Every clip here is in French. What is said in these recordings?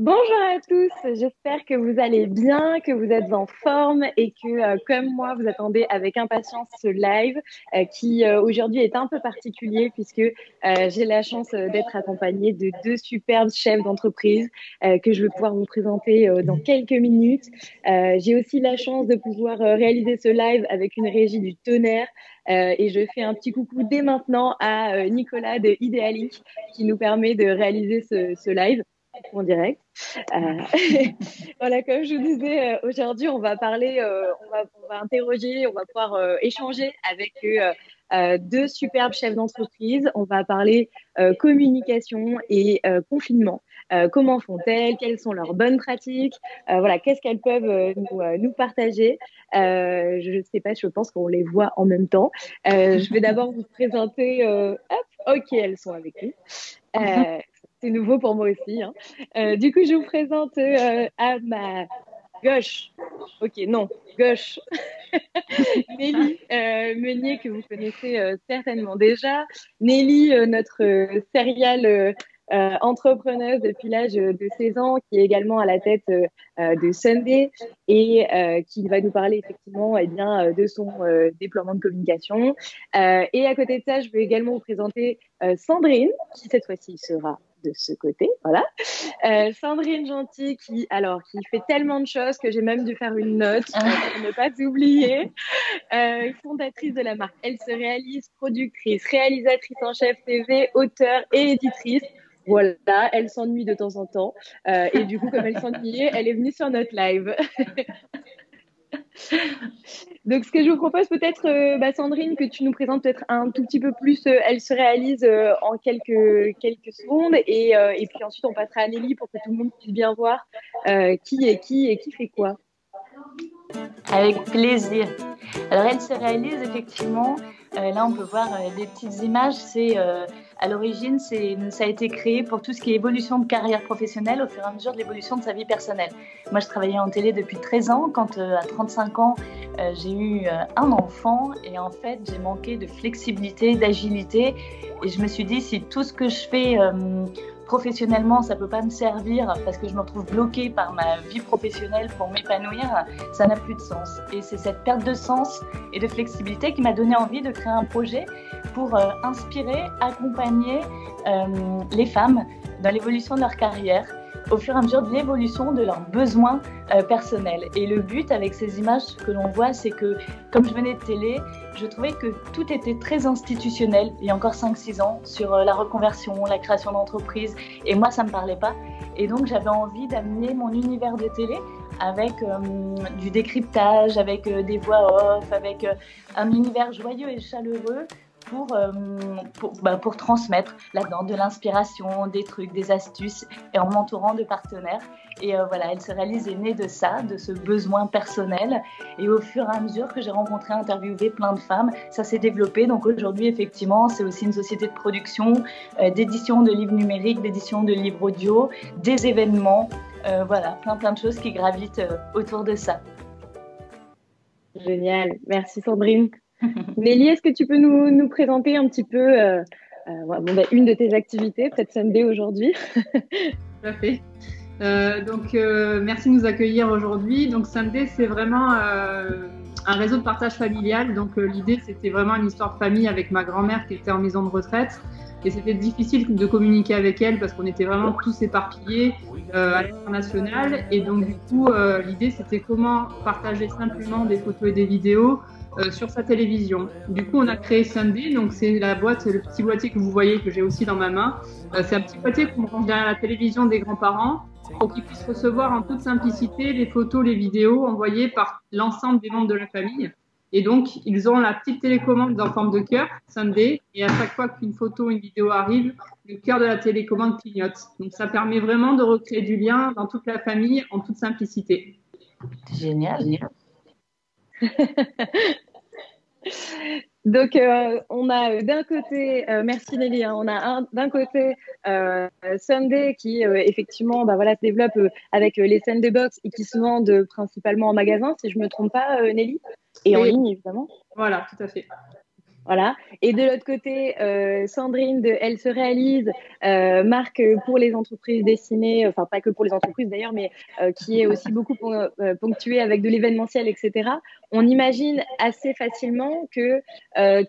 Bonjour à tous, j'espère que vous allez bien, que vous êtes en forme et que, comme moi, vous attendez avec impatience ce live qui aujourd'hui est un peu particulier puisque j'ai la chance d'être accompagnée de deux superbes chefs d'entreprise que je vais pouvoir vous présenter dans quelques minutes. J'ai aussi la chance de pouvoir réaliser ce live avec une régie du tonnerre et je fais un petit coucou dès maintenant à Nicolas de Idealink qui nous permet de réaliser ce live en direct. Voilà, comme je vous disais, aujourd'hui, on va parler, on va interroger, on va pouvoir échanger avec deux superbes chefs d'entreprise. On va parler communication et confinement. Comment font-elles? Quelles sont leurs bonnes pratiques? Voilà, qu'est-ce qu'elles peuvent nous partager? Je ne sais pas, je pense qu'on les voit en même temps. Je vais d'abord vous présenter. Hop, ok, elles sont avec nous. C'est nouveau pour moi aussi, hein. Du coup, je vous présente à ma gauche. Ok, non, gauche. Nelly Meunier, que vous connaissez certainement déjà. Nelly, notre serial entrepreneuse depuis l'âge de 16 ans, qui est également à la tête de Sunday et qui va nous parler effectivement de son déploiement de communication. Et à côté de ça, je vais également vous présenter Sandrine, qui cette fois-ci sera de ce côté, voilà. Sandrine Gentil, qui fait tellement de choses que j'ai même dû faire une note pour ne pas oublier. Fondatrice de la marque Elle se réalise, productrice, réalisatrice en chef TV, auteure et éditrice. Voilà, elle s'ennuie de temps en temps. Et du coup, comme elle s'ennuyait, elle est venue sur notre live. Donc, ce que je vous propose peut-être, Sandrine, que tu nous présentes peut-être un tout petit peu plus. Elle se réalise en quelques secondes et puis ensuite on passera à Nelly pour que tout le monde puisse bien voir qui est qui et qui fait quoi. Avec plaisir. Alors, elle se réalise effectivement. Là, on peut voir des petites images. À l'origine, ça a été créé pour tout ce qui est évolution de carrière professionnelle au fur et à mesure de l'évolution de sa vie personnelle. Moi, je travaillais en télé depuis 13 ans. Quand à 35 ans, j'ai eu un enfant et en fait, j'ai manqué de flexibilité, d'agilité. Et je me suis dit, si tout ce que je fais professionnellement, ça ne peut pas me servir parce que je me retrouve bloquée par ma vie professionnelle pour m'épanouir, ça n'a plus de sens. Et c'est cette perte de sens et de flexibilité qui m'a donné envie de créer un projet pour inspirer, accompagner les femmes dans l'évolution de leur carrière au fur et à mesure de l'évolution de leurs besoins personnels. Et le but avec ces images que l'on voit, c'est que, comme je venais de télé, je trouvais que tout était très institutionnel, il y a encore 5-6 ans, sur la reconversion, la création d'entreprises. Et moi, ça ne me parlait pas. Et donc, j'avais envie d'amener mon univers de télé avec du décryptage, avec des voix off, avec un univers joyeux et chaleureux pour transmettre là-dedans de l'inspiration, des trucs, des astuces et en m'entourant de partenaires. Et voilà, Elle se réalise est née de ça, de ce besoin personnel. Et au fur et à mesure que j'ai rencontré, interviewé plein de femmes, ça s'est développé. Donc aujourd'hui, effectivement, c'est aussi une société de production, d'édition de livres numériques, d'édition de livres audio, des événements, voilà, plein de choses qui gravitent autour de ça. Génial, merci Sandrine. Nelly, est-ce que tu peux nous présenter un petit peu une de tes activités, peut-être Sunday aujourd'hui? Tout à fait. Merci de nous accueillir aujourd'hui. Donc, Sunday, c'est vraiment un réseau de partage familial. Donc, l'idée, c'était vraiment une histoire de famille avec ma grand-mère qui était en maison de retraite. Et c'était difficile de communiquer avec elle parce qu'on était vraiment tous éparpillés à l'international. Et donc, du coup, l'idée, c'était comment partager simplement des photos et des vidéos sur sa télévision. Du coup, on a créé Sunday, donc c'est la boîte, le petit boîtier que vous voyez que j'ai aussi dans ma main. C'est un petit boîtier qu'on range derrière la télévision des grands-parents pour qu'ils puissent recevoir en toute simplicité les photos, les vidéos envoyées par l'ensemble des membres de la famille. Et donc, ils ont la petite télécommande en forme de cœur, Sunday, et à chaque fois qu'une photo, une vidéo arrive, le cœur de la télécommande clignote. Donc, ça permet vraiment de recréer du lien dans toute la famille en toute simplicité. Génial. Donc, on a d'un côté, merci Nelly, hein, on a d'un côté Sunday qui effectivement se développe avec les Sunday Box et qui se vendent principalement en magasin, si je ne me trompe pas, Nelly, et en ligne évidemment. Voilà, tout à fait. Voilà. Et de l'autre côté, Sandrine de Elle se réalise, marque pour les entreprises destinées, enfin pas que pour les entreprises d'ailleurs, mais qui est aussi beaucoup ponctuée avec de l'événementiel, etc. On imagine assez facilement que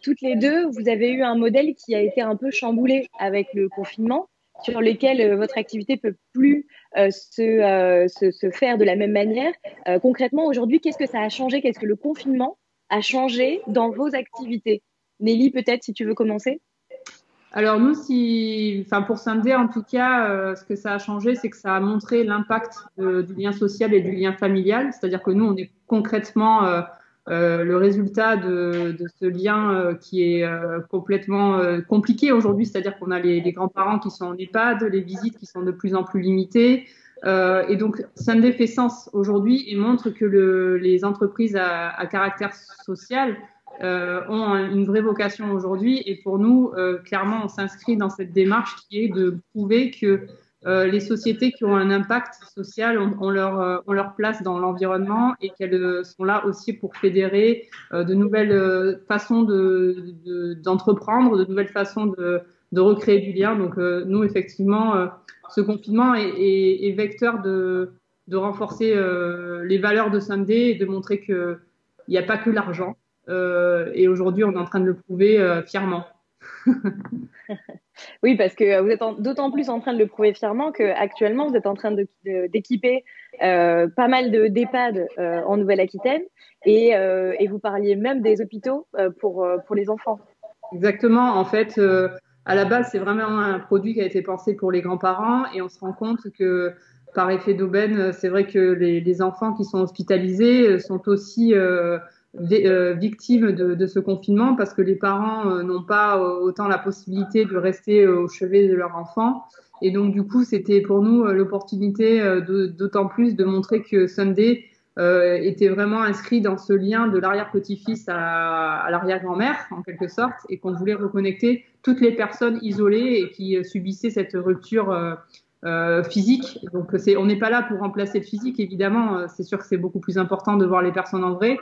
toutes les deux, vous avez eu un modèle qui a été un peu chamboulé avec le confinement, sur lequel votre activité peut plus se faire de la même manière. Concrètement, aujourd'hui, qu'est-ce que ça a changé? Qu'est-ce que le confinement a changé dans vos activités? Nelly, peut-être, si tu veux commencer. Alors nous, pour Sunday, en tout cas, ce que ça a changé, c'est que ça a montré l'impact du lien social et du lien familial. C'est-à-dire que nous, on est concrètement le résultat de ce lien qui est complètement compliqué aujourd'hui. C'est-à-dire qu'on a les grands-parents qui sont en EHPAD, les visites qui sont de plus en plus limitées. Et donc, Sunday fait sens aujourd'hui et montre que les entreprises à caractère social ont une vraie vocation aujourd'hui. Et pour nous, clairement, on s'inscrit dans cette démarche qui est de prouver que les sociétés qui ont un impact social ont leur place dans l'environnement et qu'elles sont là aussi pour fédérer de nouvelles façons d'entreprendre, de nouvelles façons de recréer du lien. Donc nous, effectivement, ce confinement est vecteur de renforcer les valeurs de Sunday et de montrer qu'il n'y a pas que l'argent. Et aujourd'hui, on est en train de le prouver fièrement. Oui, parce que vous êtes d'autant plus en train de le prouver fièrement qu'actuellement, vous êtes en train d'équiper pas mal d'EHPAD en Nouvelle-Aquitaine et vous parliez même des hôpitaux pour les enfants. Exactement. En fait, à la base, c'est vraiment un produit qui a été pensé pour les grands-parents et on se rend compte que par effet d'aubaine, c'est vrai que les enfants qui sont hospitalisés sont aussi victimes de ce confinement parce que les parents n'ont pas autant la possibilité de rester au chevet de leur enfant. Et donc, du coup, c'était pour nous l'opportunité d'autant plus de montrer que Sunday était vraiment inscrit dans ce lien de l'arrière-petit-fils à l'arrière-grand-mère, en quelque sorte, et qu'on voulait reconnecter toutes les personnes isolées et qui subissaient cette rupture physique. Donc, on n'est pas là pour remplacer le physique, évidemment. C'est sûr que c'est beaucoup plus important de voir les personnes en vrai.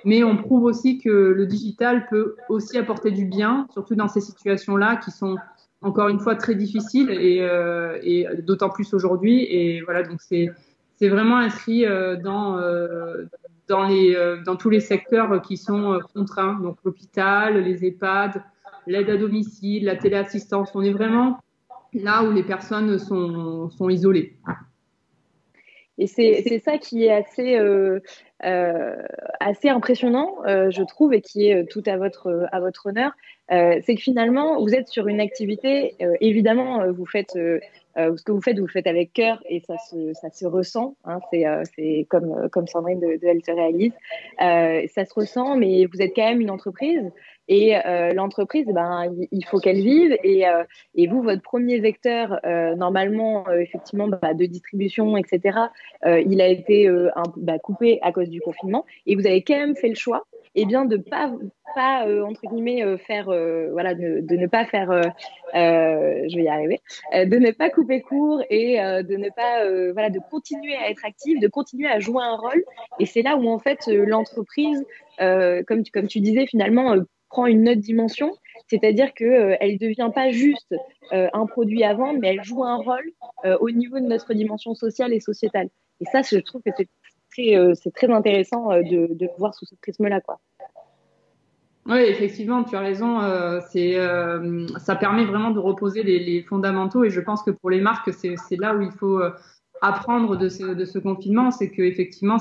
Mais on prouve aussi que le digital peut aussi apporter du bien, surtout dans ces situations-là qui sont encore une fois très difficiles et d'autant plus aujourd'hui. Et voilà, donc c'est vraiment inscrit dans tous les secteurs qui sont contraints. Donc l'hôpital, les EHPAD, l'aide à domicile, la téléassistance. On est vraiment là où les personnes sont isolées. Et c'est ça qui est assez impressionnant, je trouve, et qui est tout à votre honneur. C'est que finalement, vous êtes sur une activité, évidemment, vous faites ce que vous le faites avec cœur et ça se ressent. Hein, c'est comme Sandrine de Elle se réalise. Ça se ressent, mais vous êtes quand même une entreprise. Et l'entreprise, il faut qu'elle vive. Et vous, votre premier vecteur, normalement, effectivement, de distribution, etc., il a été coupé à cause du confinement. Et vous avez quand même fait le choix, de pas entre guillemets faire, de ne pas faire, je vais y arriver, de ne pas couper court et de ne pas, de continuer à être active, de continuer à jouer un rôle. Et c'est là où en fait l'entreprise, comme tu disais, finalement prend une autre dimension, c'est-à-dire que elle devient pas juste un produit à vendre, mais elle joue un rôle au niveau de notre dimension sociale et sociétale. Et ça, je trouve que c'est très intéressant de voir sous ce prisme-là, quoi. Oui, effectivement, tu as raison. Ça permet vraiment de reposer les fondamentaux et je pense que pour les marques, c'est là où il faut apprendre de ce confinement, c'est qu'effectivement,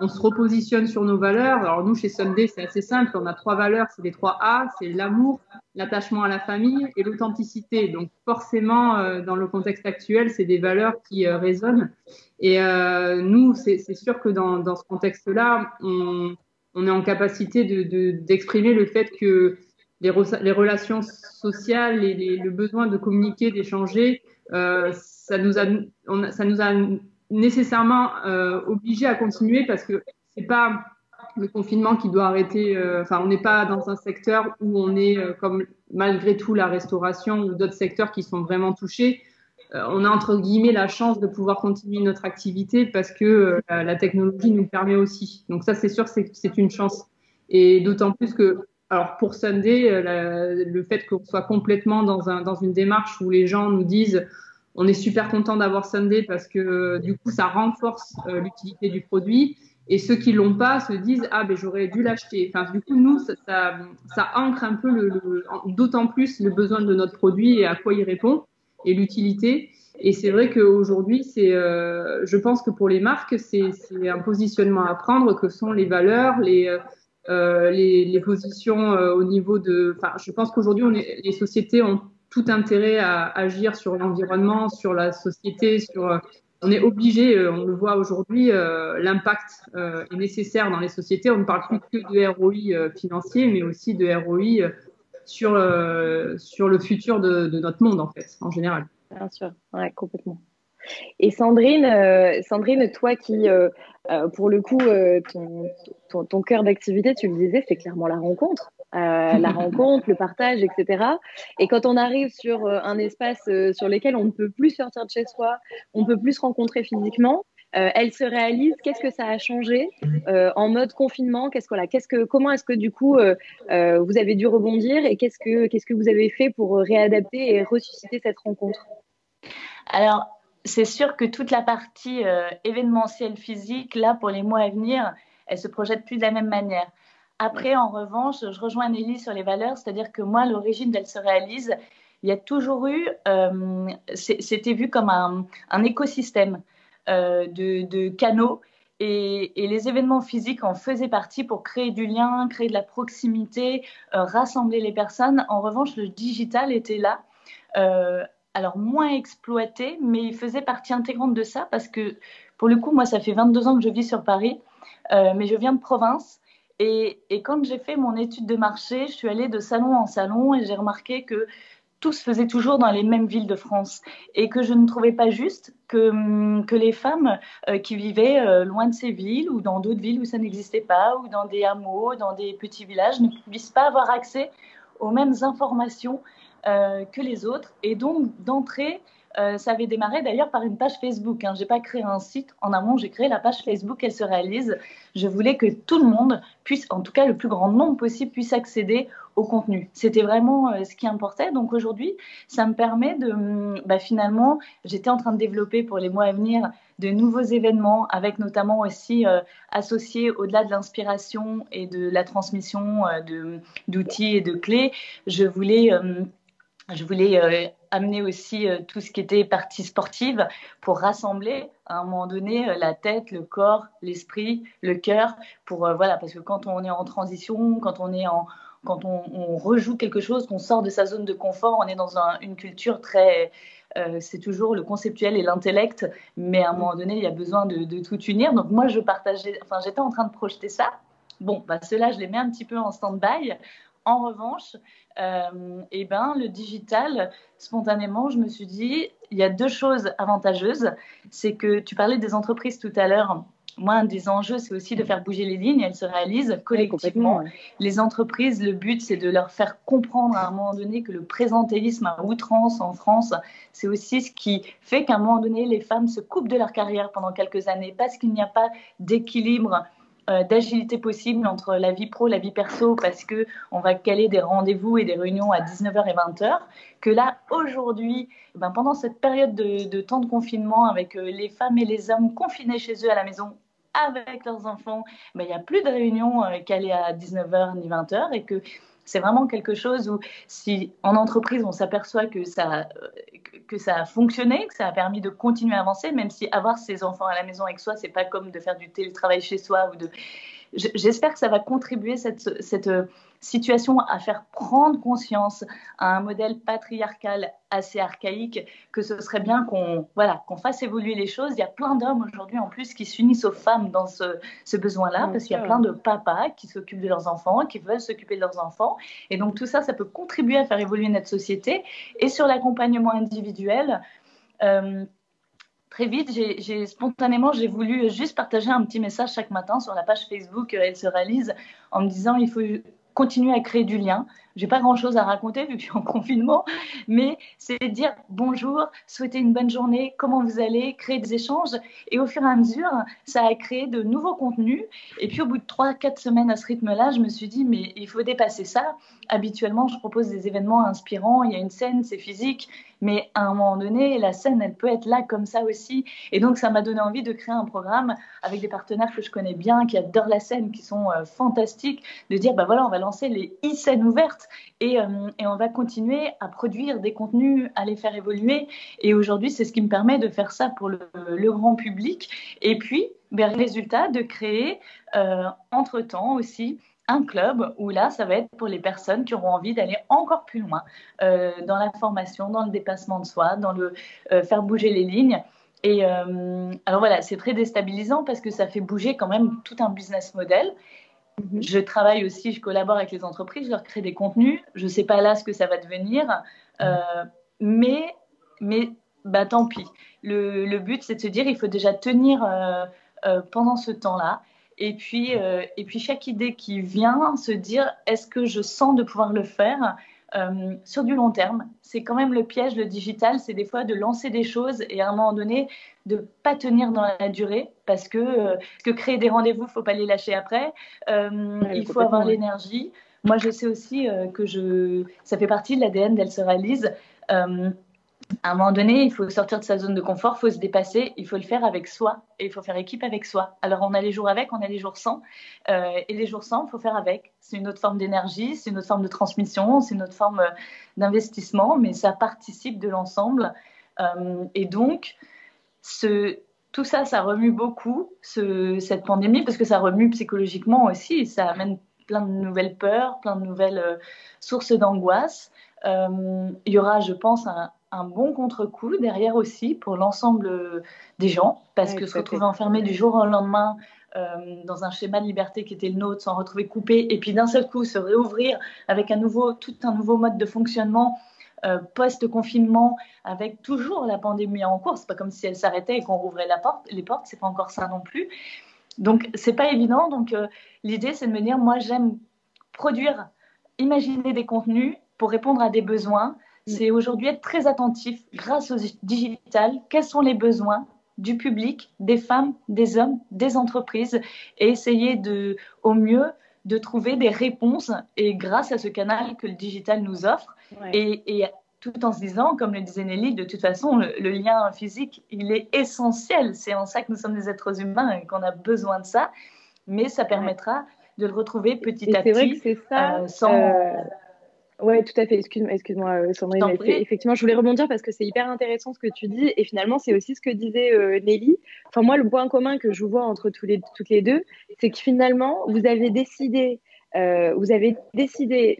on se repositionne sur nos valeurs. Alors nous, chez Sunday, c'est assez simple. On a 3 valeurs, c'est les 3 A, c'est l'amour, l'attachement à la famille et l'authenticité. Donc forcément, dans le contexte actuel, c'est des valeurs qui résonnent. Et nous, c'est sûr que dans ce contexte-là, on est en capacité d'exprimer le fait que les relations sociales et le besoin de communiquer, d'échanger, ça nous a nécessairement obligés à continuer parce que c'est pas le confinement qui doit arrêter. On n'est pas dans un secteur où on est comme malgré tout la restauration ou d'autres secteurs qui sont vraiment touchés. On a entre guillemets la chance de pouvoir continuer notre activité parce que la technologie nous permet aussi. Donc ça, c'est sûr, c'est une chance. Et d'autant plus que Alors pour Sunday, le fait qu'on soit complètement dans une démarche où les gens nous disent on est super content d'avoir Sunday parce que du coup ça renforce l'utilité du produit, et ceux qui l'ont pas se disent ah ben j'aurais dû l'acheter. Enfin du coup nous ça ancre un peu d'autant plus le besoin de notre produit et à quoi il répond et l'utilité. Et c'est vrai qu'aujourd'hui je pense que pour les marques c'est un positionnement à prendre que sont les valeurs, les positions au niveau de. Enfin, je pense qu'aujourd'hui, les sociétés ont tout intérêt à agir sur l'environnement, sur la société, on est obligé, on le voit aujourd'hui, l'impact est nécessaire dans les sociétés. On ne parle plus que de ROI financier, mais aussi de ROI sur le futur de notre monde, en fait, en général. Bien sûr, ouais, complètement. Et Sandrine, toi qui, pour le coup, ton cœur d'activité, tu le disais, c'est clairement la rencontre. La rencontre, le partage, etc. Et quand on arrive sur un espace sur lequel on ne peut plus sortir de chez soi, on ne peut plus se rencontrer physiquement, elle se réalise. Qu'est-ce que ça a changé en mode confinement? Comment est-ce que du coup vous avez dû rebondir et qu'est-ce que vous avez fait pour réadapter et ressusciter cette rencontre? Alors, c'est sûr que toute la partie événementielle physique, là, pour les mois à venir, elle se projette plus de la même manière. Après, en revanche, je rejoins Nelly sur les valeurs, c'est-à-dire que moi, l'origine d'elle se réalise, il y a toujours eu, c'était vu comme un écosystème de canaux, et les événements physiques en faisaient partie pour créer du lien, créer de la proximité, rassembler les personnes. En revanche, le digital était là. Alors moins exploité, mais il faisait partie intégrante de ça parce que, pour le coup, moi, ça fait 22 ans que je vis sur Paris, mais je viens de province. Et quand j'ai fait mon étude de marché, je suis allée de salon en salon et j'ai remarqué que tout se faisait toujours dans les mêmes villes de France et que je ne trouvais pas juste que les femmes qui vivaient loin de ces villes ou dans d'autres villes où ça n'existait pas ou dans des hameaux, dans des petits villages ne puissent pas avoir accès aux mêmes informations que les autres. Et donc, d'entrée, ça avait démarré d'ailleurs par une page Facebook. Je n'ai pas créé un site en amont, j'ai créé la page Facebook, elle se réalise. Je voulais que tout le monde puisse, en tout cas le plus grand nombre possible, puisse accéder au contenu. C'était vraiment ce qui importait. Donc aujourd'hui, ça me permet finalement, j'étais en train de développer pour les mois à venir de nouveaux événements, avec notamment aussi associés au-delà de l'inspiration et de la transmission d'outils et de clés. Je voulais amener aussi tout ce qui était partie sportive pour rassembler à un moment donné la tête, le corps, l'esprit, le cœur, parce que quand on est en transition, quand on rejoue quelque chose, qu'on sort de sa zone de confort, on est dans une culture très c'est toujours le conceptuel et l'intellect, mais à un moment donné il y a besoin de tout unir. Donc moi j'étais en train de projeter ça. Bon, ceux-là je les mets un petit peu en stand-by. En revanche, le digital, spontanément, je me suis dit, il y a deux choses avantageuses. C'est que tu parlais des entreprises tout à l'heure. Moi, un des enjeux, c'est aussi de faire bouger les lignes. Elles se réalisent collectivement. Ouais. Les entreprises, le but, c'est de leur faire comprendre à un moment donné que le présentéisme à outrance en France, c'est aussi ce qui fait qu'à un moment donné, les femmes se coupent de leur carrière pendant quelques années parce qu'il n'y a pas d'équilibre, d'agilité possible entre la vie pro, la vie perso, parce qu'on va caler des rendez-vous et des réunions à 19h et 20h, que là, aujourd'hui, pendant cette période de temps de confinement, avec les femmes et les hommes confinés chez eux à la maison, avec leurs enfants, il n'y a plus de réunions calées à 19h ni 20h, et que c'est vraiment quelque chose où, si en entreprise, on s'aperçoit que ça a fonctionné, que ça a permis de continuer à avancer, même si avoir ses enfants à la maison avec soi, c'est pas comme de faire du télétravail chez soi. J'espère que ça va contribuer, cette situation, à faire prendre conscience à un modèle patriarcal assez archaïque, que ce serait bien qu'on fasse évoluer les choses. Il y a plein d'hommes aujourd'hui en plus qui s'unissent aux femmes dans ce besoin-là, parce qu'il y a plein de papas qui s'occupent de leurs enfants, qui veulent s'occuper de leurs enfants. Et donc tout ça, ça peut contribuer à faire évoluer notre société. Et sur l'accompagnement individuel, très vite, spontanément, j'ai voulu juste partager un petit message chaque matin sur la page Facebook Elle se réalise, en me disant il faut continuer à créer du lien. j'ai pas grand-chose à raconter vu que je suis en confinement, mais c'est dire bonjour, souhaiter une bonne journée, comment vous allez, créer des échanges. Et au fur et à mesure, ça a créé de nouveaux contenus. Et puis au bout de 3-4 semaines à ce rythme-là, je me suis dit, mais il faut dépasser ça. Habituellement, je propose des événements inspirants, il y a une scène, c'est physique, mais à un moment donné, la scène, elle peut être là comme ça aussi. Et donc, ça m'a donné envie de créer un programme avec des partenaires que je connais bien, qui adorent la scène, qui sont fantastiques, de dire, bah voilà, on va lancer les e-scènes ouvertes et on va continuer à produire des contenus, à les faire évoluer. Et aujourd'hui, c'est ce qui me permet de faire ça pour le grand public. Et puis, ben, résultat, de créer entre-temps aussi un club où là, ça va être pour les personnes qui auront envie d'aller encore plus loin dans la formation, dans le dépassement de soi, dans le faire bouger les lignes. Et alors voilà, c'est très déstabilisant parce que ça fait bouger quand même tout un business model. Je travaille aussi, je collabore avec les entreprises, je leur crée des contenus. Je ne sais pas là ce que ça va devenir, mais bah, tant pis. Le but, c'est de se dire il faut déjà tenir pendant ce temps-là. Et puis chaque idée qui vient, se dire est-ce que je sens de pouvoir le faire sur du long terme. C'est quand même le piège, le digital, c'est des fois de lancer des choses et à un moment donné, de ne pas tenir dans la durée parce que créer des rendez-vous, il ne faut pas les lâcher après. Il faut avoir l'énergie. Moi, je sais aussi ça fait partie de l'ADN d'Elle se réalise. À un moment donné, il faut sortir de sa zone de confort, il faut se dépasser, il faut le faire avec soi et il faut faire équipe avec soi. Alors, on a les jours avec, on a les jours sans. Et les jours sans, il faut faire avec. C'est une autre forme d'énergie, c'est une autre forme de transmission, c'est une autre forme d'investissement, mais ça participe de l'ensemble. Et donc, tout ça, ça remue beaucoup, cette pandémie, parce que ça remue psychologiquement aussi. Ça amène plein de nouvelles peurs, plein de nouvelles sources d'angoisse. Il y aura, je pense, un bon contre-coup derrière aussi pour l'ensemble des gens, parce que se retrouver enfermé du jour au lendemain dans un schéma de liberté qui était le nôtre, s'en retrouver coupé, et puis d'un seul coup se réouvrir avec tout un nouveau mode de fonctionnement post-confinement, avec toujours la pandémie en cours. C'est pas comme si elle s'arrêtait et qu'on rouvrait les portes, c'est pas encore ça non plus. Donc c'est pas évident. Donc l'idée c'est de me dire, moi j'aime produire, imaginer des contenus pour répondre à des besoins. C'est aujourd'hui être très attentif grâce au digital. Quels sont les besoins du public, des femmes, des hommes, des entreprises, et essayer au mieux de trouver des réponses, et grâce à ce canal que le digital nous offre, et tout en se disant, comme le disait Nelly, de toute façon, le lien physique, il est essentiel. C'est en ça que nous sommes des êtres humains et qu'on a besoin de ça, mais ça permettra de le retrouver petit à petit. C'est vrai que c'est ça. Oui, tout à fait. Excuse-moi, Sandrine. Effectivement, je voulais rebondir parce que c'est hyper intéressant ce que tu dis. Et finalement, c'est aussi ce que disait Nelly. Enfin, moi, le point commun que je vois entre toutes les deux, c'est que finalement, vous avez décidé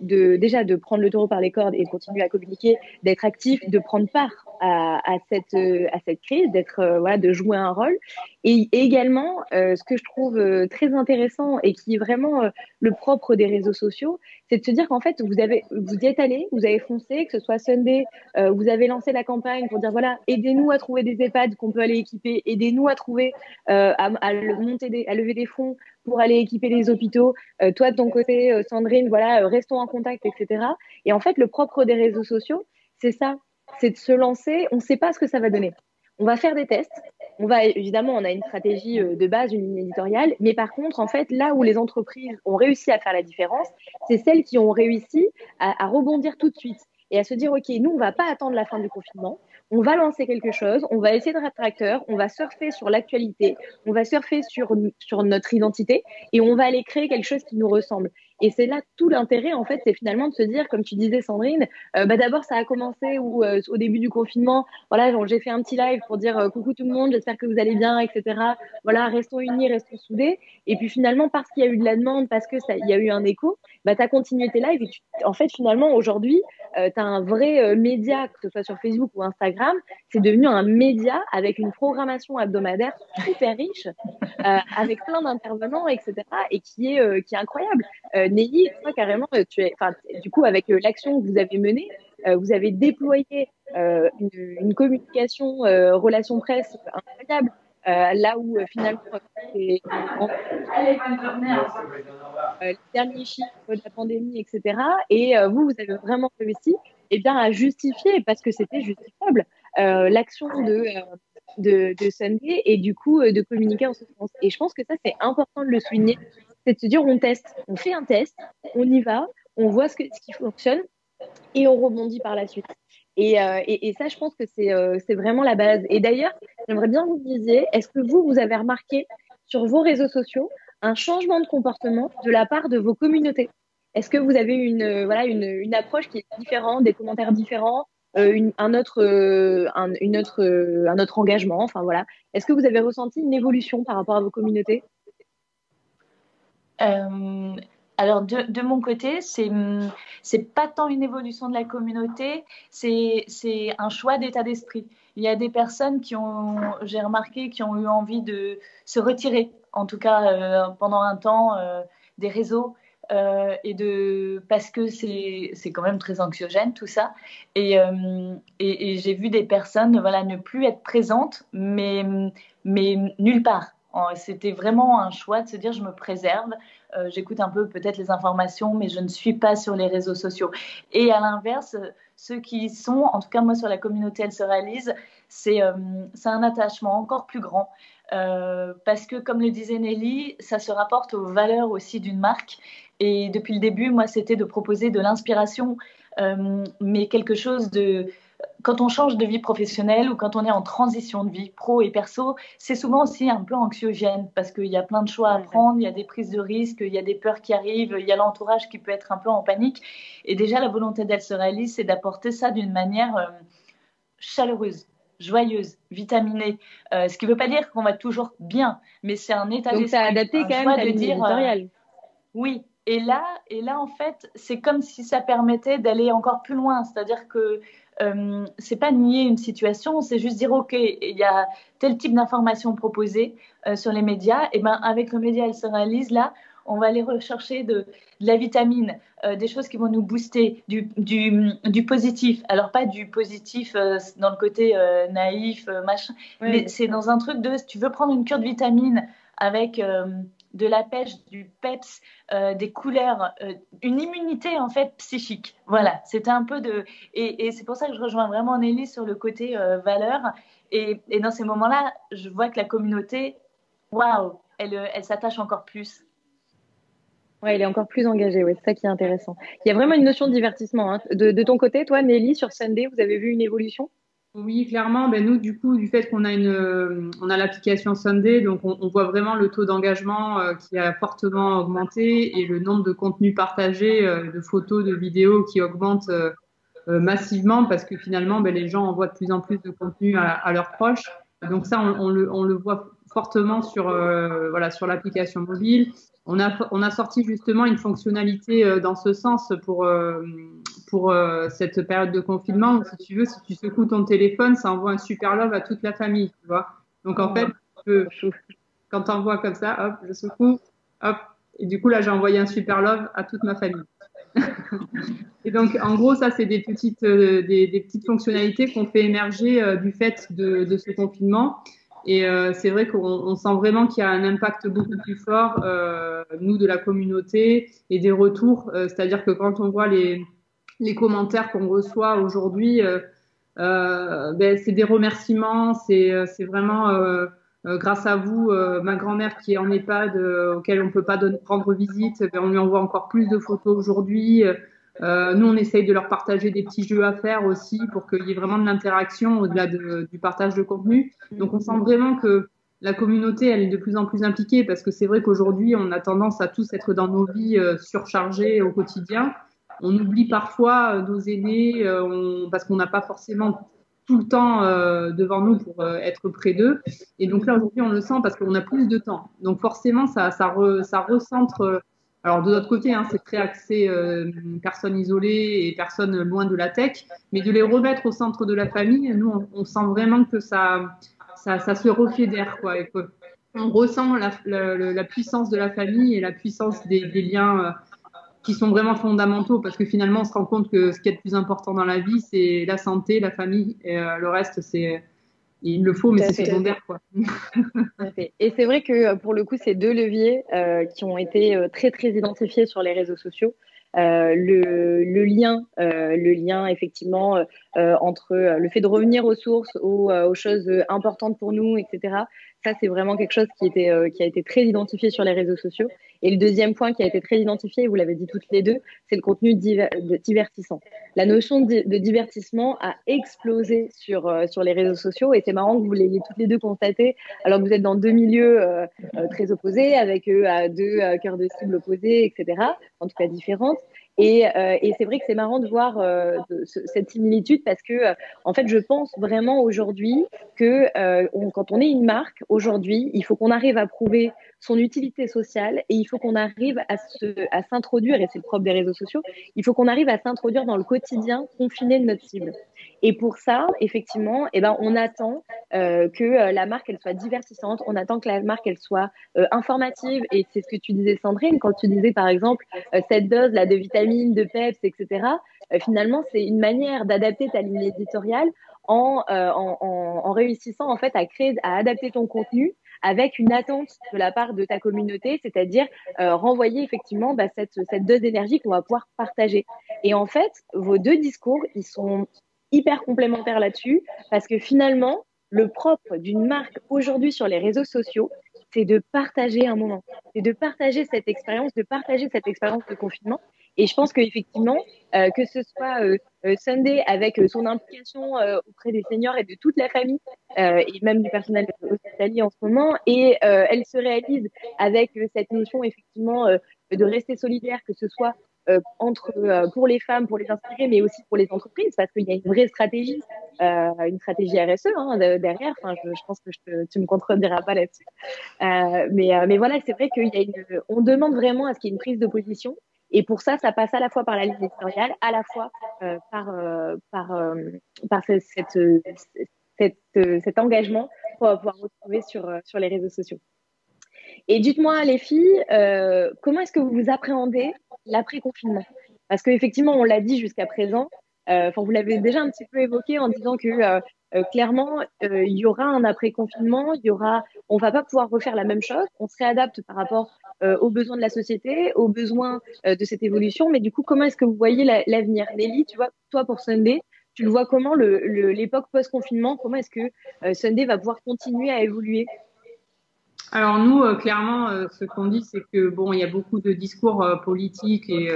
déjà de prendre le taureau par les cordes et de continuer à communiquer, d'être actif, de prendre part à cette crise, de jouer un rôle. Et également, ce que je trouve très intéressant et qui est vraiment le propre des réseaux sociaux, c'est de se dire qu'en fait, vous y êtes allé, vous avez foncé, que ce soit Sunday, vous avez lancé la campagne pour dire voilà, aidez-nous à trouver des EHPAD qu'on peut aller équiper, aidez-nous à trouver, à lever des fonds pour aller équiper les hôpitaux. Toi, de ton côté, Sandrine, voilà, restons en contact, etc. Et en fait, le propre des réseaux sociaux, c'est ça, c'est de se lancer. On ne sait pas ce que ça va donner. On va faire des tests. Évidemment, on a une stratégie de base, une ligne éditoriale. Mais par contre, en fait, là où les entreprises ont réussi à faire la différence, c'est celles qui ont réussi à rebondir tout de suite et à se dire, OK, nous, on ne va pas attendre la fin du confinement. On va lancer quelque chose, on va essayer de être acteur, on va surfer sur l'actualité, on va surfer sur notre identité et on va aller créer quelque chose qui nous ressemble. Et c'est là tout l'intérêt, en fait, c'est finalement de se dire, comme tu disais, Sandrine, d'abord, ça a commencé au début du confinement, voilà, j'ai fait un petit live pour dire coucou tout le monde, j'espère que vous allez bien, etc. Voilà, restons unis, restons soudés. Et puis finalement, parce qu'il y a eu de la demande, parce qu'il y a eu un écho, tu as continué tes lives. Et en fait, finalement, aujourd'hui, tu as un vrai média, que ce soit sur Facebook ou Instagram, c'est devenu un média avec une programmation hebdomadaire super riche, avec plein d'intervenants, etc. et qui est incroyable. Nelly, toi, carrément, du coup, avec l'action que vous avez menée, vous avez déployé une communication relation presse incroyable. Là où finalement et les derniers chiffres de la pandémie, etc. Et vous avez vraiment réussi à justifier, parce que c'était justifiable, l'action de Sunday et du coup de communiquer en ce sens. Et je pense que ça, c'est important de le souligner, c'est de se dire on teste, on fait un test, on y va, on voit ce qui fonctionne et on rebondit par la suite. Et ça, je pense que c'est vraiment la base. Et d'ailleurs, j'aimerais bien vous disiez, est-ce que vous avez remarqué sur vos réseaux sociaux un changement de comportement de la part de vos communautés? Est-ce que vous avez une approche qui est différente, des commentaires différents, un autre engagement, enfin voilà. Est-ce que vous avez ressenti une évolution par rapport à vos communautés? Alors de mon côté, c'est pas tant une évolution de la communauté, c'est un choix d'état d'esprit. Il y a des personnes j'ai remarqué, qui ont eu envie de se retirer, en tout cas pendant un temps, des réseaux. Parce que c'est quand même très anxiogène tout ça, et j'ai vu des personnes ne plus être présentes, mais nulle part. C'était vraiment un choix de se dire je me préserve, j'écoute un peu peut-être les informations, mais je ne suis pas sur les réseaux sociaux. Et à l'inverse, ceux qui y sont, en tout cas moi sur la communauté Elle se réalise, c'est un attachement encore plus grand, parce que comme le disait Nelly, ça se rapporte aux valeurs aussi d'une marque. Et depuis le début, moi, c'était de proposer de l'inspiration, mais quelque chose quand on change de vie professionnelle ou quand on est en transition de vie pro et perso, c'est souvent aussi un peu anxiogène parce qu'il y a plein de choix à prendre, il y a des prises de risques, il y a des peurs qui arrivent, il y a l'entourage qui peut être un peu en panique. Et déjà, la volonté d'Elle se réalise, c'est d'apporter ça d'une manière chaleureuse, joyeuse, vitaminée. Ce qui ne veut pas dire qu'on va toujours bien, mais c'est un état d'esprit. Donc, ça a adapté quand même ta ligne éditoriale. Oui. Et là, en fait, c'est comme si ça permettait d'aller encore plus loin. C'est-à-dire que c'est pas nier une situation, c'est juste dire ok, il y a tel type d'informations proposées sur les médias. Et ben avec le média Elle se réalise, là, on va aller rechercher de la vitamine, des choses qui vont nous booster, du positif. Alors pas du positif dans le côté naïf, machin, mais c'est dans un truc de si tu veux prendre une cure de vitamine avec de la pêche, du peps, des couleurs, une immunité en fait psychique. Voilà, c'était un peu et c'est pour ça que je rejoins vraiment Nelly sur le côté valeur. Et dans ces moments-là, je vois que la communauté, waouh, elle s'attache encore plus. Ouais, elle est encore plus engagée, ouais, c'est ça qui est intéressant. Il y a vraiment une notion de divertissement, hein. De ton côté, toi, Nelly, sur Sunday, vous avez vu une évolution? Oui, clairement. Ben nous, du coup, du fait qu'on a on a l'application Sunday, donc on voit vraiment le taux d'engagement qui a fortement augmenté et le nombre de contenus partagés, de photos, de vidéos qui augmente massivement parce que finalement, ben, les gens envoient de plus en plus de contenu à leurs proches. Donc ça, on le voit fortement sur sur l'application mobile. On a sorti justement une fonctionnalité dans ce sens pour cette période de confinement. Si tu veux, si tu secoues ton téléphone, ça envoie un super love à toute la famille, tu vois. Donc en fait, quand tu envoies comme ça, hop, je secoue, hop, et du coup là, j'ai envoyé un super love à toute ma famille. Et donc en gros, ça c'est des petites fonctionnalités qu'on fait émerger du fait de ce confinement. Et c'est vrai qu'on sent vraiment qu'il y a un impact beaucoup plus fort, nous, de la communauté et des retours. C'est-à-dire que quand on voit les commentaires qu'on reçoit aujourd'hui, ben, c'est des remerciements, c'est vraiment grâce à vous, ma grand-mère qui est en EHPAD, auquel on peut pas rendre visite, ben, on lui envoie encore plus de photos aujourd'hui. Nous, on essaye de leur partager des petits jeux à faire aussi pour qu'il y ait vraiment de l'interaction au-delà du partage de contenu. Donc, on sent vraiment que la communauté, elle est de plus en plus impliquée parce que c'est vrai qu'aujourd'hui, on a tendance à tous être dans nos vies surchargées au quotidien. On oublie parfois nos aînés parce qu'on n'a pas forcément tout le temps devant nous pour être près d'eux. Et donc là, aujourd'hui, on le sent parce qu'on a plus de temps. Donc forcément, ça recentre. Alors de notre côté, hein, c'est très axé personnes isolées et personnes loin de la tech, mais de les remettre au centre de la famille, nous, on sent vraiment que ça se refédère, quoi. Et on ressent la puissance de la famille et la puissance des liens qui sont vraiment fondamentaux parce que finalement on se rend compte que ce qui est le plus important dans la vie c'est la santé, la famille et le reste il le faut, mais Tout à c'est fait. secondaire, quoi. Tout à fait. Et c'est vrai que pour le coup, c'est deux leviers qui ont été très très identifiés sur les réseaux sociaux. Le lien effectivement entre le fait de revenir aux sources, aux choses importantes pour nous, etc. Ça, c'est vraiment quelque chose qui a été très identifié sur les réseaux sociaux. Et le deuxième point qui a été très identifié, vous l'avez dit toutes les deux, c'est le contenu divertissant. La notion de divertissement a explosé sur les réseaux sociaux et c'est marrant que vous l'ayez toutes les deux constaté alors que vous êtes dans deux milieux très opposés, avec deux cœurs de cible opposés, etc., en tout cas différentes. Et c'est vrai que c'est marrant de voir cette similitude parce que, en fait, je pense vraiment aujourd'hui que quand on est une marque, aujourd'hui, il faut qu'on arrive à prouver son utilité sociale et il faut qu'on arrive à s'introduire, et c'est le propre des réseaux sociaux, il faut qu'on arrive à s'introduire dans le quotidien confiné de notre cible. Et pour ça, effectivement, eh ben, on attend que la marque elle soit divertissante, on attend que la marque elle soit informative et c'est ce que tu disais Sandrine quand tu disais par exemple cette dose là de vitamines, de peps, etc. Finalement c'est une manière d'adapter ta ligne éditoriale en réussissant en fait à adapter ton contenu avec une attente de la part de ta communauté, c'est-à-dire renvoyer effectivement cette dose d'énergie qu'on va pouvoir partager. Et en fait, vos deux discours, ils sont hyper complémentaires là-dessus, parce que finalement, le propre d'une marque aujourd'hui sur les réseaux sociaux, c'est de partager un moment, c'est de partager cette expérience de confinement. Et je pense qu'effectivement, que ce soit Sunday avec son implication auprès des seniors et de toute la famille, et même du personnel hospitalier en ce moment, et elle se réalise avec cette notion effectivement de rester solidaire, que ce soit pour les femmes, pour les inspirer, mais aussi pour les entreprises, parce qu'il y a une vraie stratégie, une stratégie RSE derrière. Enfin, je pense que tu me contrediras pas là-dessus. Mais voilà, c'est vrai on demande vraiment à ce qu'il y ait une prise de position. Et pour ça, ça passe à la fois par la ligne éditoriale, à la fois par cet engagement qu'on va pouvoir retrouver sur les réseaux sociaux. Et dites-moi, les filles, comment est-ce que vous appréhendez l'après-confinement? Parce qu'effectivement, on l'a dit jusqu'à présent, vous l'avez déjà un petit peu évoqué en disant que clairement, il y aura un après-confinement, on va pas pouvoir refaire la même chose, on se réadapte par rapport aux besoins de la société, aux besoins de cette évolution, mais du coup, comment est-ce que vous voyez l'avenir? Nelly, tu vois, toi pour Sunday, tu le vois comment l'époque post-confinement, comment est-ce que Sunday va pouvoir continuer à évoluer? Alors nous, clairement, ce qu'on dit, c'est que bon, il y a beaucoup de discours politiques et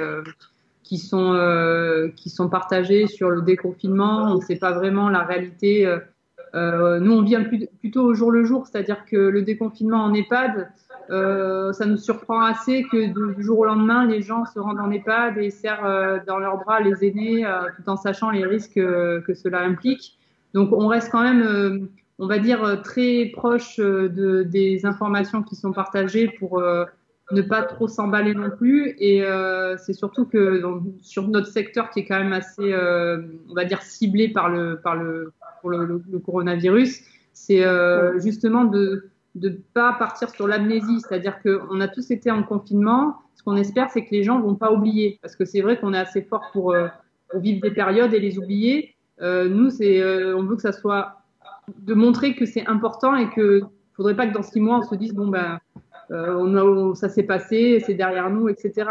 qui sont partagés sur le déconfinement. On ne sait pas vraiment la réalité. Nous, on vit plutôt au jour le jour, c'est-à-dire que le déconfinement en EHPAD, ça nous surprend assez que du jour au lendemain, les gens se rendent en EHPAD et serrent dans leurs bras les aînés, tout en sachant les risques que cela implique. Donc, on reste quand même, on va dire, très proche des informations qui sont partagées pour ne pas trop s'emballer non plus. Et c'est surtout que sur notre secteur qui est quand même assez, on va dire, ciblé par le coronavirus, c'est justement de pas partir sur l'amnésie, c'est-à-dire qu'on a tous été en confinement. Ce qu'on espère, c'est que les gens vont pas oublier, parce que c'est vrai qu'on est assez fort pour vivre des périodes et les oublier. Nous, on veut que ça soit de montrer que c'est important et que faudrait pas que dans 6 mois on se dise bon ben ça s'est passé, c'est derrière nous, etc.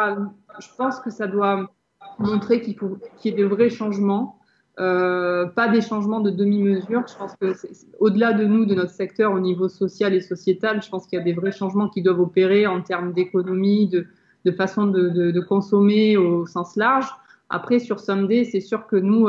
Je pense que ça doit montrer qu'il y ait de vrais changements. Pas des changements de demi-mesure. Je pense que au-delà de nous, de notre secteur, au niveau social et sociétal, je pense qu'il y a des vrais changements qui doivent opérer en termes d'économie, de façon de consommer au sens large. Après, sur Sunday, c'est sûr que nous,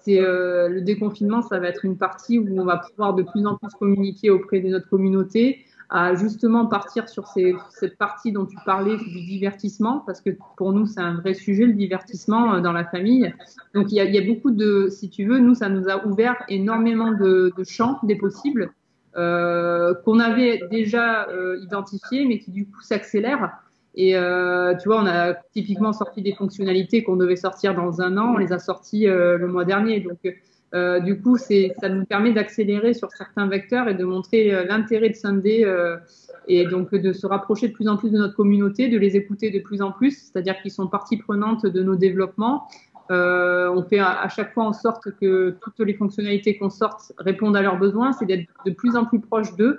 le déconfinement, ça va être une partie où on va pouvoir de plus en plus communiquer auprès de notre communauté, à justement partir sur cette partie dont tu parlais du divertissement, parce que pour nous c'est un vrai sujet, le divertissement dans la famille. Donc il y a beaucoup si tu veux, nous ça nous a ouvert énormément de champs des possibles qu'on avait déjà identifiés, mais qui du coup s'accélèrent. Et tu vois, on a typiquement sorti des fonctionnalités qu'on devait sortir dans 1 an, on les a sorties le mois dernier. Donc du coup, ça nous permet d'accélérer sur certains vecteurs et de montrer l'intérêt de Sunday et donc de se rapprocher de plus en plus de notre communauté, de les écouter de plus en plus, c'est-à-dire qu'ils sont partie prenante de nos développements. On fait à chaque fois en sorte que toutes les fonctionnalités qu'on sorte répondent à leurs besoins. C'est d'être de plus en plus proche d'eux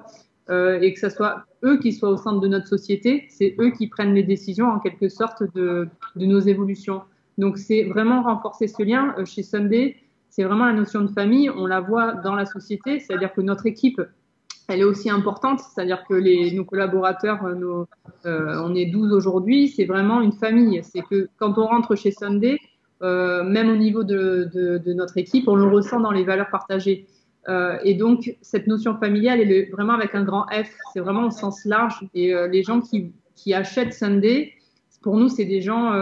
et que ce soit eux qui soient au centre de notre société. C'est eux qui prennent les décisions en quelque sorte de nos évolutions. Donc c'est vraiment renforcer ce lien. Chez Sunday, c'est vraiment la notion de famille. On la voit dans la société, c'est-à-dire que notre équipe, elle est aussi importante, c'est-à-dire que nos collaborateurs, on est 12 aujourd'hui, c'est vraiment une famille. C'est que quand on rentre chez Sunday, même au niveau de notre équipe, on le ressent dans les valeurs partagées. Et donc, cette notion familiale, elle est vraiment avec un grand F, c'est vraiment au sens large. Et les gens qui achètent Sunday, pour nous, c'est des gens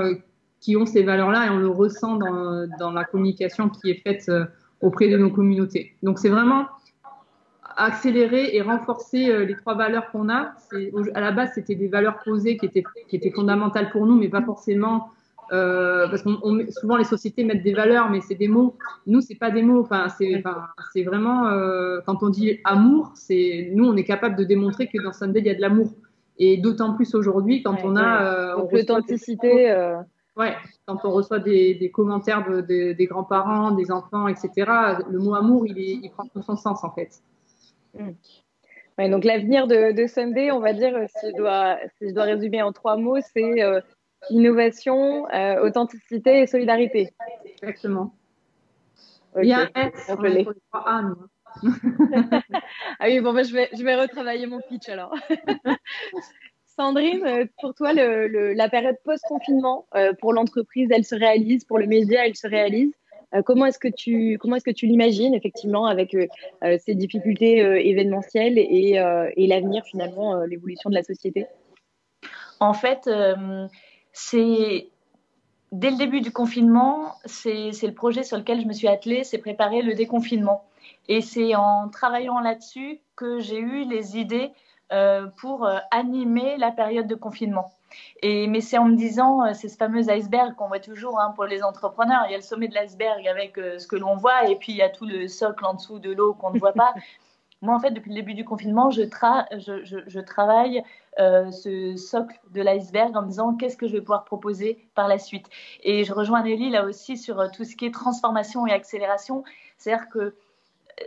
qui ont ces valeurs-là et on le ressent dans la communication qui est faite auprès de nos communautés. Donc, c'est vraiment accélérer et renforcer les 3 valeurs qu'on a. À la base, c'était des valeurs posées qui étaient fondamentales pour nous, mais pas forcément parce que souvent les sociétés mettent des valeurs, mais c'est des mots. Nous, c'est pas des mots. C'est vraiment quand on dit amour, nous, on est capable de démontrer que dans Sunday, il y a de l'amour. Et d'autant plus aujourd'hui, quand on a donc l'authenticité. Ouais, quand on reçoit des commentaires des grands-parents, des enfants, etc. Le mot amour, il prend tout son sens en fait. Ouais, donc l'avenir de Sunday, on va dire, si je dois résumer en 3 mots, c'est innovation, authenticité et solidarité. Exactement. Okay. Il y a un S, on est sur les 3 A, nous. Ah oui, bon, ben, je vais retravailler mon pitch alors. Sandrine, pour toi, la période post-confinement, pour l'entreprise, elle se réalise, pour le média, elle se réalise. Comment est-ce que tu l'imagines effectivement avec ces difficultés événementielles et l'avenir finalement, l'évolution de la société? En fait, c'est dès le début du confinement, c'est le projet sur lequel je me suis attelée, c'est préparer le déconfinement. Et c'est en travaillant là-dessus que j'ai eu les idées pour animer la période de confinement. Mais c'est en me disant, c'est ce fameux iceberg qu'on voit toujours pour les entrepreneurs. Il y a le sommet de l'iceberg avec ce que l'on voit et puis il y a tout le socle en dessous de l'eau qu'on ne voit pas. Moi, en fait, depuis le début du confinement, je travaille ce socle de l'iceberg en me disant qu'est-ce que je vais pouvoir proposer par la suite. Et je rejoins Nelly là aussi sur tout ce qui est transformation et accélération. C'est-à-dire que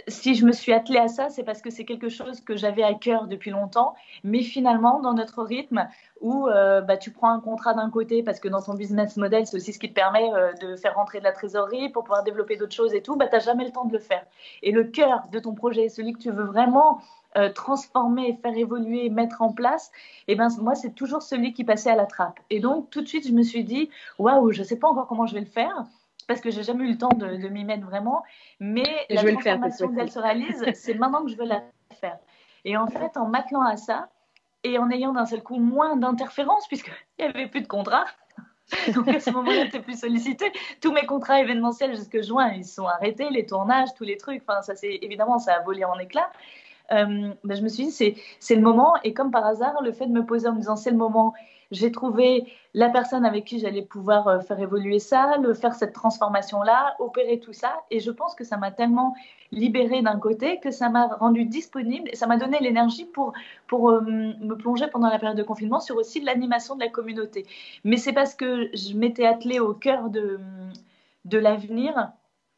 si je me suis attelée à ça, c'est parce que c'est quelque chose que j'avais à cœur depuis longtemps. Mais finalement, dans notre rythme, où tu prends un contrat d'un côté, parce que dans ton business model, c'est aussi ce qui te permet de faire rentrer de la trésorerie pour pouvoir développer d'autres choses et tout, tu n'as jamais le temps de le faire. Et le cœur de ton projet, celui que tu veux vraiment transformer, faire évoluer, mettre en place, moi, c'est toujours celui qui passait à la trappe. Et donc, tout de suite, je me suis dit, waouh, je ne sais pas encore comment je vais le faire, parce que j'ai jamais eu le temps de m'y mettre vraiment, mais la transformation d'elle se réalise, c'est maintenant que je veux la faire. Et en fait, en m'attelant à ça, et en ayant d'un seul coup moins d'interférences, puisqu'il n'y avait plus de contrats, donc à ce moment-là, tu n'es plus sollicité. Tous mes contrats événementiels jusque juin, ils sont arrêtés, les tournages, tous les trucs, évidemment, ça a volé en éclats. Je me suis dit, c'est le moment, et comme par hasard, le fait de me poser en me disant c'est le moment, j'ai trouvé la personne avec qui j'allais pouvoir faire évoluer ça, faire cette transformation-là, opérer tout ça, et je pense que ça m'a tellement libérée d'un côté que ça m'a rendue disponible et ça m'a donné l'énergie pour me plonger pendant la période de confinement sur aussi l'animation de la communauté. Mais c'est parce que je m'étais attelée au cœur de l'avenir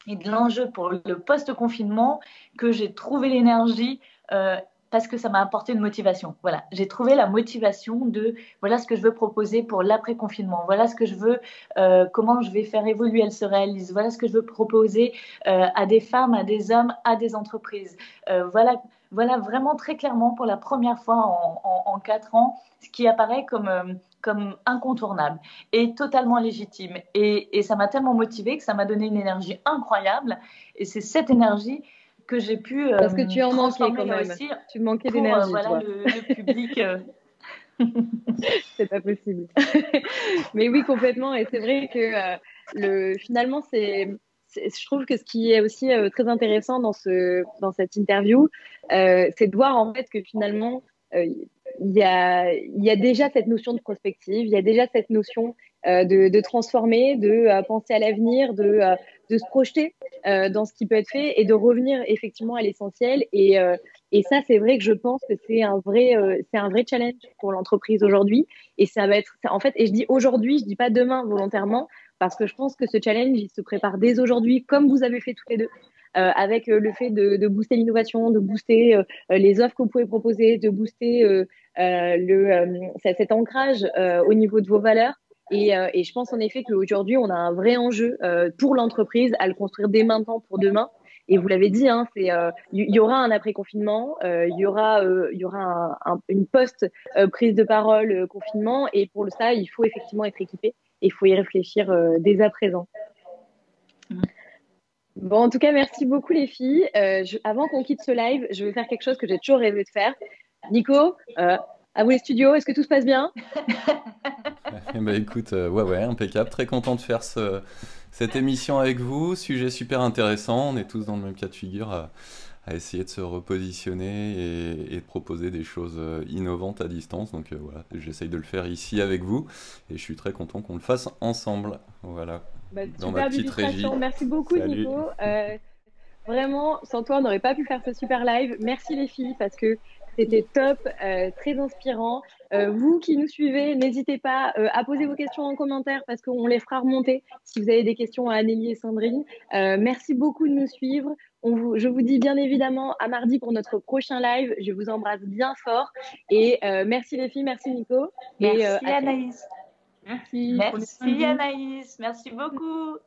et de l'enjeu pour le post-confinement que j'ai trouvé l'énergie parce que ça m'a apporté une motivation. Voilà, j'ai trouvé la motivation de voilà ce que je veux proposer pour l'après-confinement, voilà ce que je veux, comment je vais faire évoluer, elle se réalise, voilà ce que je veux proposer à des femmes, à des hommes, à des entreprises. Voilà vraiment très clairement pour la première fois en 4 ans, ce qui apparaît comme incontournable et totalement légitime. Et ça m'a tellement motivée que ça m'a donné une énergie incroyable. Et c'est cette énergie que j'ai pu parce que tu en manquais quand même. Aussi tu manquais d'énergie. Voilà, le public. C'est pas possible. Mais oui, complètement. Et c'est vrai que finalement, je trouve que ce qui est aussi très intéressant dans cette interview, c'est de voir en fait que finalement, il y a déjà cette notion de prospective, il y a déjà cette notion de transformer, de penser à l'avenir, de se projeter dans ce qui peut être fait et de revenir effectivement à l'essentiel. Et ça, c'est vrai que je pense que c'est un vrai challenge pour l'entreprise aujourd'hui. Et ça va être, en fait, et je dis aujourd'hui, je dis pas demain volontairement, parce que je pense que ce challenge, il se prépare dès aujourd'hui, comme vous avez fait toutes les deux. Avec le fait de booster l'innovation, de booster les offres que vous pouvez proposer, de booster cet ancrage au niveau de vos valeurs. Et je pense en effet qu'aujourd'hui, on a un vrai enjeu pour l'entreprise à le construire dès maintenant pour demain. Et vous l'avez dit, hein, y aura un après-confinement, il y aura une post-prise de parole confinement. Et pour ça, il faut effectivement être équipé et il faut y réfléchir dès à présent. Bon, en tout cas, merci beaucoup les filles. Avant qu'on quitte ce live, je vais faire quelque chose que j'ai toujours rêvé de faire. Nico, à vous les studios, est-ce que tout se passe bien? Eh ben, écoute, ouais, impeccable. Très content de faire cette émission avec vous. Sujet super intéressant. On est tous dans le même cas de figure à essayer de se repositionner et de proposer des choses innovantes à distance. Donc voilà, j'essaye de le faire ici avec vous et je suis très content qu'on le fasse ensemble. Voilà. Dans ma petite régie. Merci beaucoup. Salut. Nico. Vraiment, sans toi, on n'aurait pas pu faire ce super live. Merci les filles parce que c'était top, très inspirant. Vous qui nous suivez, n'hésitez pas à poser vos questions en commentaire parce qu'on les fera remonter si vous avez des questions à Anélie et Sandrine. Merci beaucoup de nous suivre. Je vous dis bien évidemment à mardi pour notre prochain live. Je vous embrasse bien fort. Et merci les filles, merci Nico. Merci Anaïs. Merci Anaïs. Merci beaucoup.